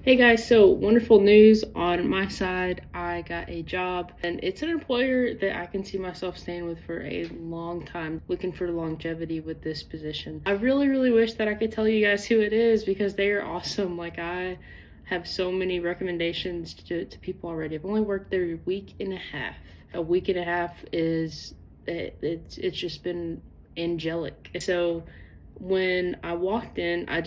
Hey guys, so wonderful news on my side. I got a job and it's an employer that I can see myself staying with for a long time, looking for longevity with this position. I really wish that I could tell you guys who it is because they are awesome. Like, I have so many recommendations to people already. I've only worked there a week and a half. A week and a half is, it's just been angelic. So when I walked in, I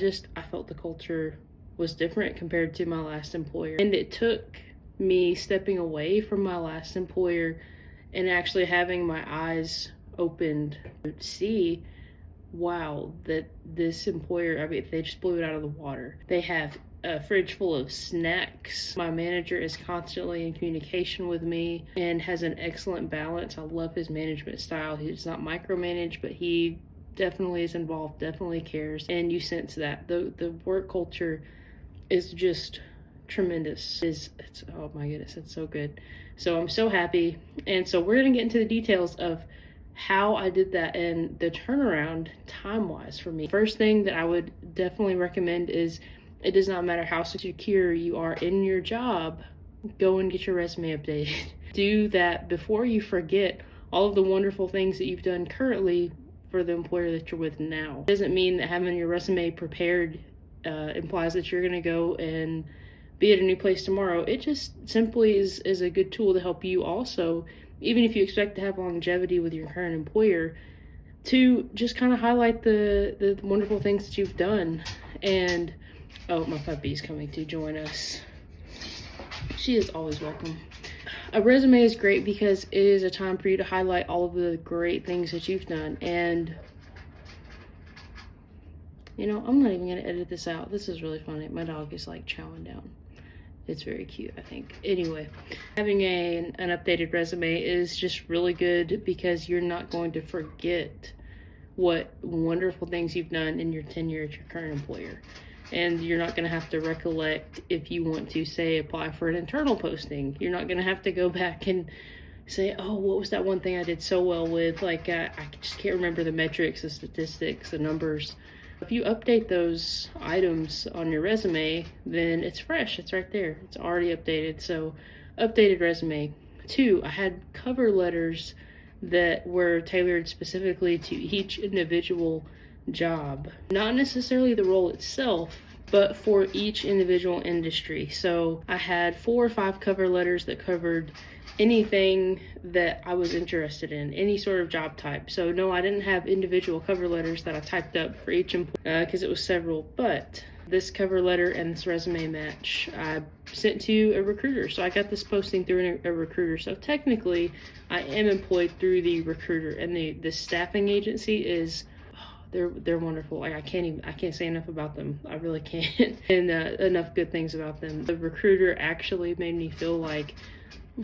felt the culture was different compared to my last employer. And it took me stepping away from my last employer and actually having my eyes opened to see, wow, that this employer, I mean, they just blew it out of the water. They have a fridge full of snacks. My manager is constantly in communication with me and has an excellent balance. I love his management style. He's not micromanaged, but he definitely is involved, definitely cares, and you sense that. The work culture is just tremendous. It's oh my goodness, it's so good. So I'm so happy. And so we're gonna get into the details of how I did that and the turnaround time-wise for me. First thing that I would definitely recommend is, it does not matter how secure you are in your job, go and get your resume updated. Do that before you forget all of the wonderful things that you've done currently for the employer that you're with now. It doesn't mean that having your resume prepared implies that you're gonna go and be at a new place tomorrow. It just simply is a good tool to help you also, even if you expect to have longevity with your current employer, to just kind of highlight the wonderful things that you've done. And oh, my puppy's coming to join us. She is always welcome. A resume is great because it is a time for you to highlight all of the great things that you've done. And you know, I'm not even gonna edit this out. This is really funny. My dog is like chowing down. It's very cute, I think. Anyway, having an updated resume is just really good because you're not going to forget what wonderful things you've done in your tenure at your current employer. And you're not gonna have to recollect if you want to, say, apply for an internal posting. You're not gonna have to go back and say, oh, what was that one thing I did so well with? Like, I just can't remember the metrics, the statistics, the numbers. If you update those items on your resume, then it's fresh. It's right there. It's already updated. So, updated resume. 2, I had cover letters that were tailored specifically to each individual job. Not necessarily the role itself, but for each individual industry. So I had 4 or 5 cover letters that covered anything that I was interested in, any sort of job type. So no, I didn't have individual cover letters that I typed up for each employee because it was several, but this cover letter and this resume match I sent to a recruiter. So I got this posting through a recruiter. So technically I am employed through the recruiter, and the staffing agency is, they're wonderful. Like, I can't say enough about them. I really can't. And enough good things about them. The recruiter actually made me feel like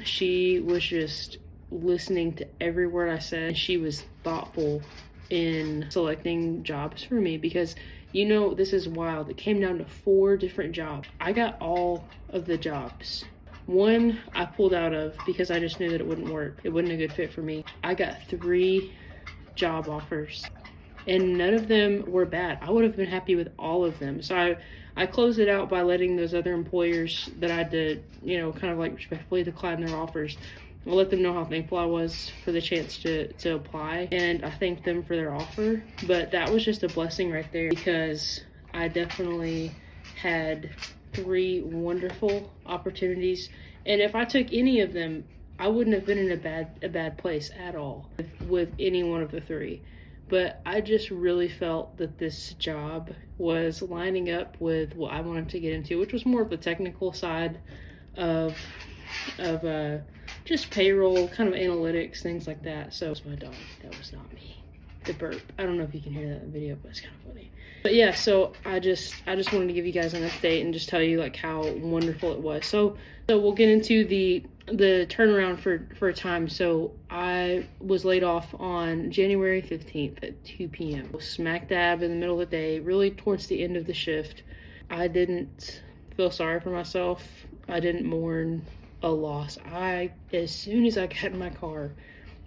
she was just listening to every word I said. She was thoughtful in selecting jobs for me because, you know, this is wild. It came down to 4 different jobs. I got all of the jobs. 1 I pulled out of because I just knew that it wouldn't work. It wasn't a good fit for me. I got 3 job offers, and none of them were bad. I would have been happy with all of them. So I closed it out by letting those other employers that I did, you know, kind of like respectfully decline their offers. I'll let them know how thankful I was for the chance to apply, and I thanked them for their offer. But that was just a blessing right there because I definitely had 3 wonderful opportunities. And if I took any of them, I wouldn't have been in a bad place at all with any one of the 3. But I just really felt that this job was lining up with what I wanted to get into, which was more of the technical side of just payroll, kind of analytics, things like that. So it was my dog. That was not me. The burp. I don't know if you can hear that in the video, but it's kind of funny. But yeah, so I just wanted to give you guys an update and just tell you like how wonderful it was. So we'll get into the turnaround for a time. So I was laid off on January 15th at 2 p.m. Smack dab in the middle of the day, really towards the end of the shift. I didn't feel sorry for myself. I didn't mourn a loss. As soon as I got in my car,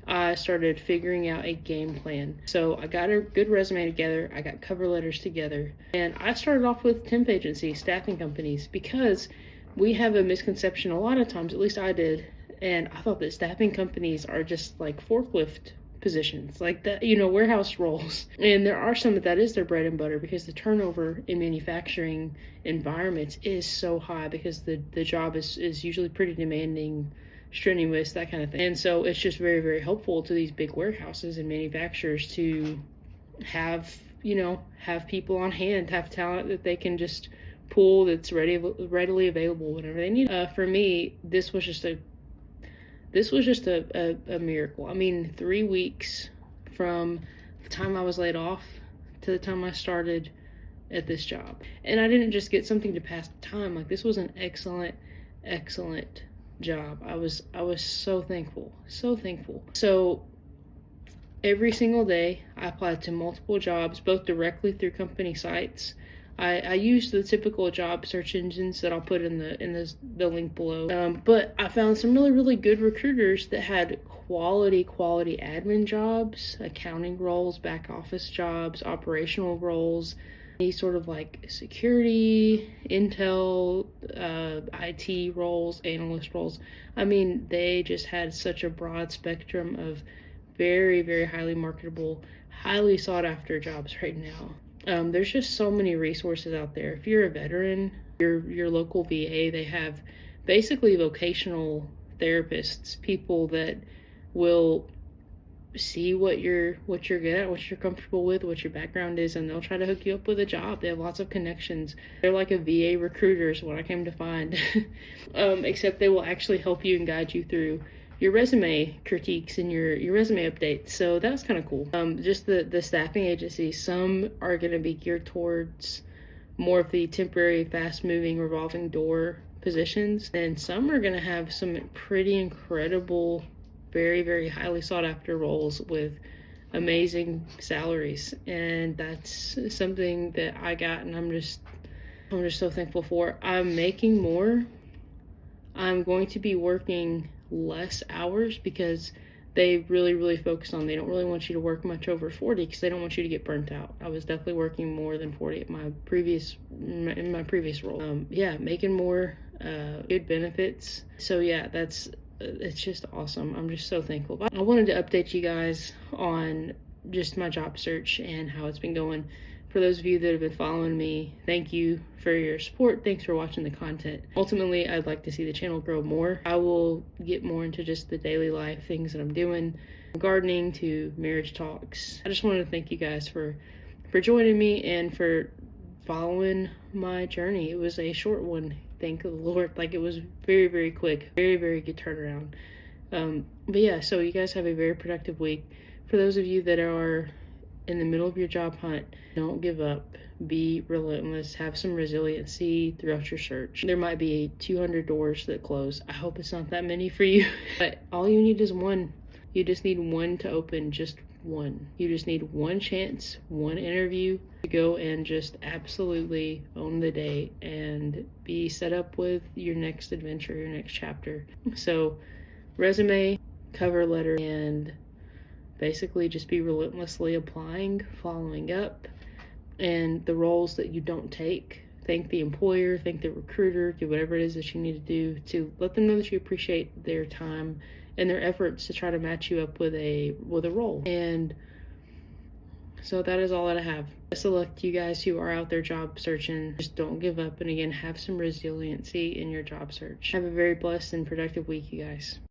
I started figuring out a game plan. So I got a good resume together, I got cover letters together, and I started off with temp agencies, staffing companies, because we have a misconception a lot of times, at least I did, and I thought that staffing companies are just like forklift positions, like that, warehouse roles. And there are some that is their bread and butter, because the turnover in manufacturing environments is so high, because the job is usually pretty demanding, strenuous, that kind of thing. And so it's just very, very helpful to these big warehouses and manufacturers to have people on hand, have talent that they can just pull, that's readily available whenever they need. For me, this was just a miracle. I mean, 3 weeks from the time I was laid off to the time I started at this job. And I didn't just get something to pass the time. Like, this was an excellent job. I was so thankful. So every single day I applied to multiple jobs, both directly through company sites. I used the typical job search engines that I'll put in the link below. But I found some really good recruiters that had quality admin jobs, accounting roles, back office jobs, operational roles, any sort of like security, intel, IT roles, analyst roles. I mean, they just had such a broad spectrum of very, very highly marketable, highly sought after jobs right now. There's just so many resources out there. If you're a veteran, your local VA, they have basically vocational therapists, people that will see what you're good at, what you're comfortable with, what your background is, and they'll try to hook you up with a job. They have lots of connections. They're like a VA recruiter is what I came to find. Except they will actually help you and guide you through your resume critiques and your resume updates. So that's kind of cool. Just the staffing agencies, some are going to be geared towards more of the temporary, fast-moving, revolving door positions, and some are going to have some pretty incredible, very, very highly sought-after roles with amazing salaries. And that's something that I got, and I'm just so thankful for. I'm making more. I'm going to be working less hours, because they really focus on, they don't really want you to work much over 40, because they don't want you to get burnt out. I was definitely working more than 40 at my previous role. Making more, good benefits. So yeah, it's just awesome. I'm just so thankful. I wanted to update you guys on just my job search and how it's been going. For those of you that have been following me, thank you for your support. Thanks for watching the content. Ultimately, I'd like to see the channel grow more. I will get more into just the daily life things that I'm doing, from gardening to marriage talks. I just wanted to thank you guys for joining me and for following my journey. It was a short one, thank the Lord. Like, it was very, very quick, very good turnaround. But yeah, so you guys have a very productive week. For those of you that are in the middle of your job hunt, don't give up. Be relentless. Have some resiliency throughout your search. There might be 200 doors that close. I hope it's not that many for you, but all you need is one. You just need one to open, just one. You just need one chance, one interview to go and just absolutely own the day and be set up with your next adventure, your next chapter. So resume, cover letter, and basically just be relentlessly applying, following up, and the roles that you don't take, thank the employer, thank the recruiter, do whatever it is that you need to do to let them know that you appreciate their time and their efforts to try to match you up with a role. And so that is all that I have. Best of luck to you guys who are out there job searching. Just don't give up, and again, have some resiliency in your job search. Have a very blessed and productive week, you guys.